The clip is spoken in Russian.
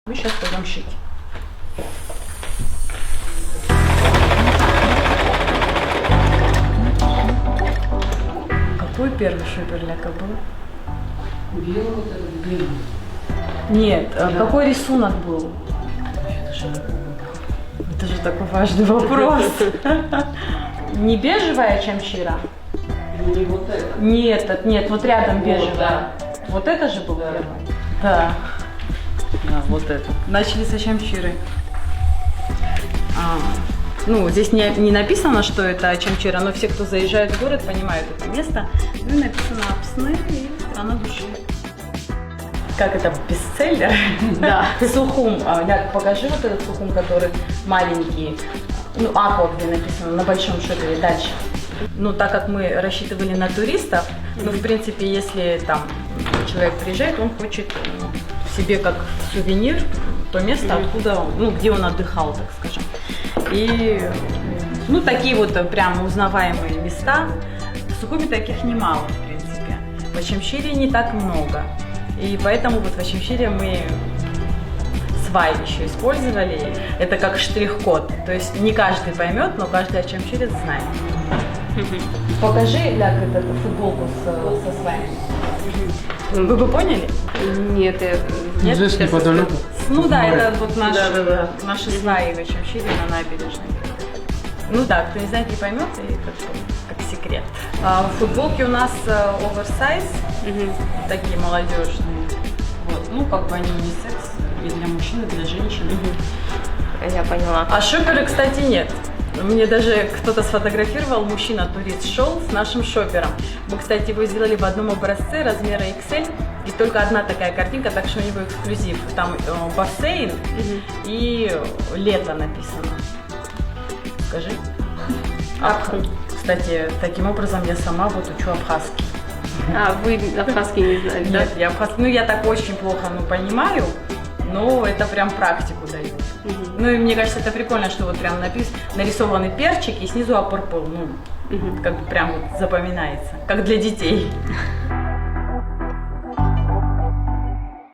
Мы сейчас пойдем шить. Какой первый шоперляка был? Белый вот этот белый. Нет, какой рисунок был? Это же такой важный вопрос. Не бежевая чамчира? Не вот это. Нет, вот рядом бежевая. Да. Вот это же был Да. первый? Да. Да, вот это. Начали с чамчиры. Ну, здесь не написано, что это чамчира, но все, кто заезжает в город, понимают это место. Ну и написано «Апсны» и «Страна души». Как это, бестселлер? Да. Сухум. Покажи вот этот сухум, который маленький. Ну, аква, где написано, на большом шопере, дальше. Ну, так как мы рассчитывали на туристов, ну, в принципе, если там человек приезжает, он хочет себе как сувенир то место, откуда, ну, где он отдыхал, так скажем. И, ну, такие вот прям узнаваемые места. В Сухуми таких немало, в принципе. В Ачамчире не так много. И поэтому вот в Ачамчире мы свай еще использовали. Это как штрих-код. То есть не каждый поймет, но каждый ачамчирец знает. Покажи, Ляк, эту футболку со сваями. Вы бы поняли? Нет, Ну, здесь неподалеку. Ну да, это вот наши сваи в Ачамчире на набережной. Ну да, кто не знает, не поймет, и как секрет. Футболки у нас оверсайз, такие молодежные. Вот. Ну, как бы они не секс, и для мужчин, и для женщин. я поняла. А шоперы, кстати, нет. Мне даже кто-то сфотографировал, мужчина-турист шел с нашим шопером. Мы, кстати, его сделали в одном образце размера XL, и только одна такая картинка, так что у него эксклюзив. Там бассейн и лето написано. Скажи. Кстати, таким образом я сама вот учу абхазский. А, вы абхазский не знали, да? Нет, я абхазский, ну я так очень плохо понимаю, но это прям практику дает. Ну и мне кажется, это прикольно, что вот прям нарисованы перчики и снизу апорпыл, ну, как бы прям вот запоминается, как для детей.